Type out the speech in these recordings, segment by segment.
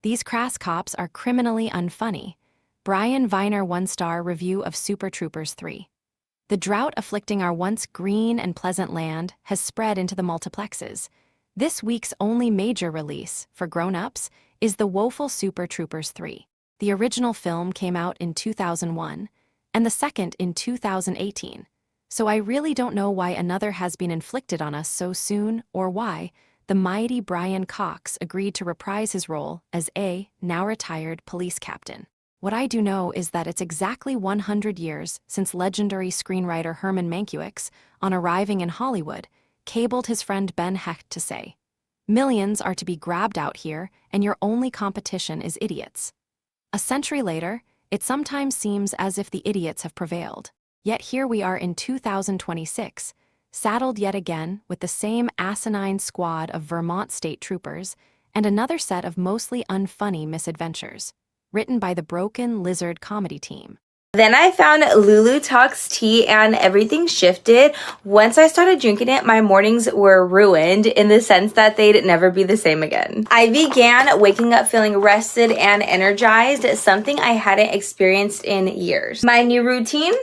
These crass cops are criminally unfunny. Brian VINER 1-star review of Super Troopers 3. The drought afflicting our once green and pleasant land has spread into the multiplexes. This week's only major release, for grown-ups, is the woeful Super Troopers 3. The original film came out in 2001, and the second in 2018. So I really don't know why another has been inflicted on us so soon, or why the mighty Brian Cox agreed to reprise his role as a now-retired police captain. What I do know is that it's exactly 100 years since legendary screenwriter Herman Mankiewicz, on arriving in Hollywood, cabled his friend Ben Hecht to say, "Millions are to be grabbed out here, and your only competition is idiots." A century later, it sometimes seems as if the idiots have prevailed. Yet here we are in 2026, saddled yet again with the same asinine squad of Vermont state troopers and another set of mostly unfunny misadventures, written by the Broken Lizard comedy team. Then I found Lulu Talks tea and everything shifted. Once I started drinking it, my mornings were ruined in the sense that they'd never be the same again. I began waking up feeling rested and energized, something I hadn't experienced in years. My new routine?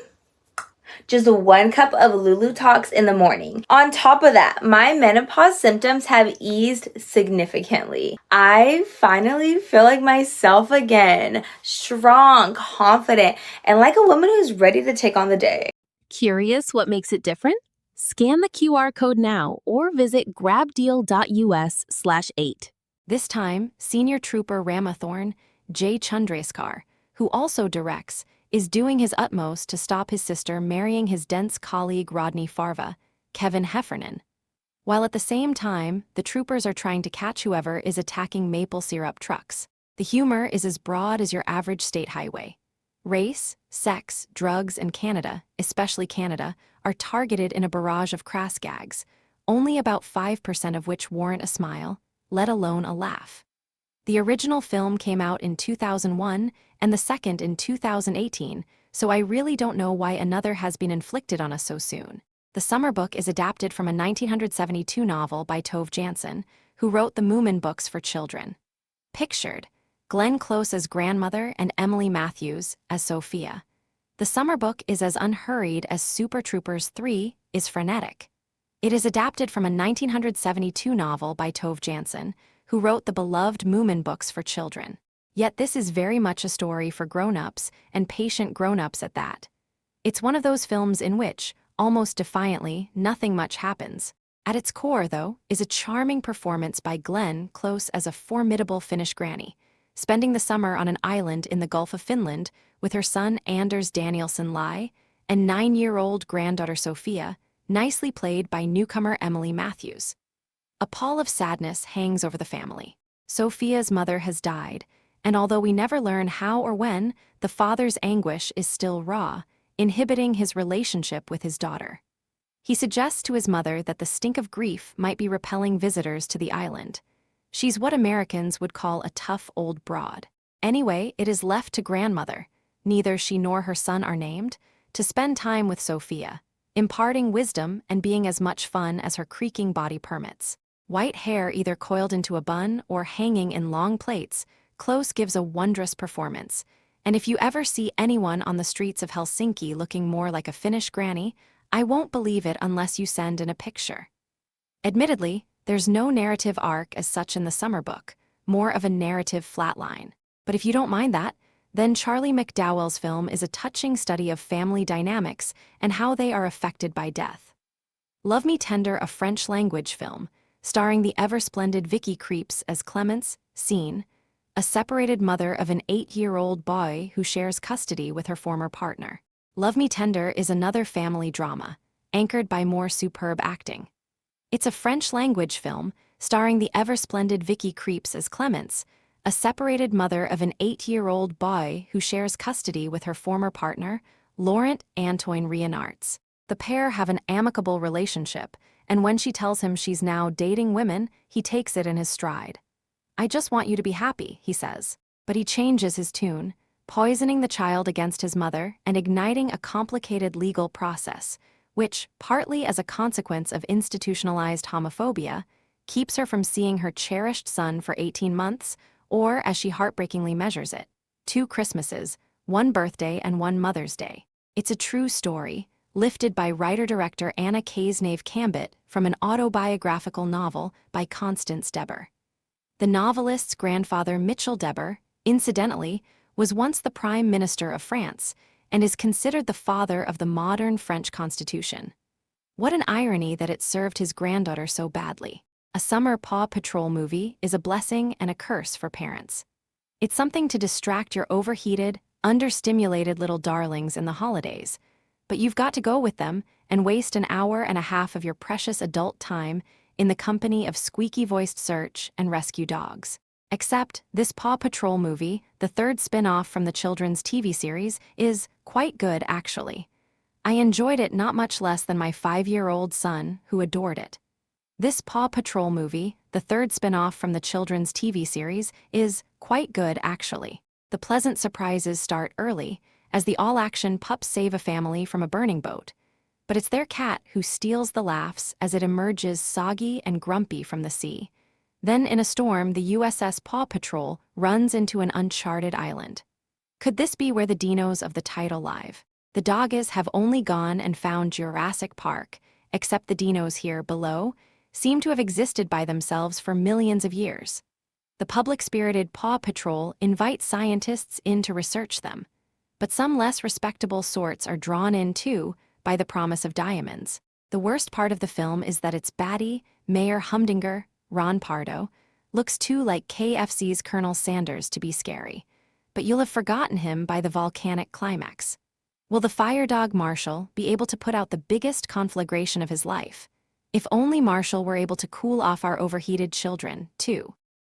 Just 1 cup of Lulu Talks in the morning. On top of that, my menopause symptoms have eased significantly. I finally feel like myself again, strong, confident, and like a woman who's ready to take on the day. Curious what makes it different? Scan the QR code now or visit grabdeal.us/8. This time, senior trooper Ramathorn, J. Chandrasekhar, who also directs, is doing his utmost to stop his sister marrying his dense colleague Rodney Farva, Kevin Heffernan. While at the same time, the troopers are trying to catch whoever is attacking maple syrup trucks. The humor is as broad as your average state highway. Race, sex, drugs, and Canada, especially Canada, are targeted in a barrage of crass gags, only about 5% of which warrant a smile, let alone a laugh. The original film came out in 2001 and the second in 2018, so I really don't know why another has been inflicted on us so soon. The summer book is adapted from a 1972 novel by Tove Jansson, who wrote the Moomin books for children. Pictured, Glenn Close as grandmother and Emily Matthews as Sophia. The summer book is as unhurried as Super Troopers 3 is frenetic. It is adapted from a 1972 novel by Tove Jansson, who wrote the beloved Moomin books for children. Yet this is very much a story for grown-ups, and patient grown-ups at that. It's one of those films in which, almost defiantly, nothing much happens. At its core, though, is a charming performance by Glenn Close as a formidable Finnish granny, spending the summer on an island in the Gulf of Finland with her son Anders Danielsson Lai and 9-year-old granddaughter Sophia, nicely played by newcomer Emily Matthews. A pall of sadness hangs over the family. Sophia's mother has died, and although we never learn how or when, the father's anguish is still raw, inhibiting his relationship with his daughter. He suggests to his mother that the stink of grief might be repelling visitors to the island. She's what Americans would call a tough old broad. Anyway, it is left to grandmother, neither she nor her son are named, to spend time with Sophia, imparting wisdom and being as much fun as her creaking body permits. White hair either coiled into a bun or hanging in long plaits, Close gives a wondrous performance, and if you ever see anyone on the streets of Helsinki looking more like a Finnish granny, I won't believe it unless you send in a picture. Admittedly, there's no narrative arc as such in the summer book, more of a narrative flatline. But if you don't mind that, then Charlie McDowell's film is a touching study of family dynamics and how they are affected by death. Love Me Tender, a French-language film, starring the ever-splendid Vicky Krieps as Clemence, Scene, a separated mother of an 8-year-old boy who shares custody with her former partner. Love Me Tender is another family drama, anchored by more superb acting. It's a French-language film, starring the ever-splendid Vicky Krieps as Clemence, a separated mother of an 8-year-old boy who shares custody with her former partner, Laurent Antoine Reinarts. The pair have an amicable relationship, and when she tells him she's now dating women, he takes it in his stride. "I just want you to be happy," he says. But he changes his tune, poisoning the child against his mother and igniting a complicated legal process, which, partly as a consequence of institutionalized homophobia, keeps her from seeing her cherished son for 18 months, or as she heartbreakingly measures it, 2 Christmases, 1 birthday and 1 Mother's Day. It's a true story, lifted by writer-director Anna Cazenave-Cambit from an autobiographical novel by Constance Deber. The novelist's grandfather Mitchell Deber, incidentally, was once the Prime Minister of France and is considered the father of the modern French Constitution. What an irony that it served his granddaughter so badly. A summer Paw Patrol movie is a blessing and a curse for parents. It's something to distract your overheated, understimulated little darlings in the holidays, but you've got to go with them and waste an hour and a half of your precious adult time in the company of squeaky-voiced search and rescue dogs. Except, this Paw Patrol movie, the third spin-off from the children's TV series, is quite good, actually. I enjoyed it not much less than my 5-year-old son, who adored it. This Paw Patrol movie, the third spin-off from the children's TV series, is quite good, actually. The pleasant surprises start early, as the all-action pups save a family from a burning boat. But it's their cat who steals the laughs as it emerges soggy and grumpy from the sea. Then, in a storm, the USS Paw Patrol runs into an uncharted island. Could this be where the dinos of the title live? The doggies have only gone and found Jurassic Park, except the dinos here below seem to have existed by themselves for millions of years. The public-spirited Paw Patrol invites scientists in to research them, but some less respectable sorts are drawn in too by the promise of diamonds. The worst part of the film is that its baddie, Mayor Humdinger, Ron Pardo, looks too like KFC's Colonel Sanders to be scary, but you'll have forgotten him by the volcanic climax. Will the fire dog Marshall be able to put out the biggest conflagration of his life? If only Marshall were able to cool off our overheated children, too.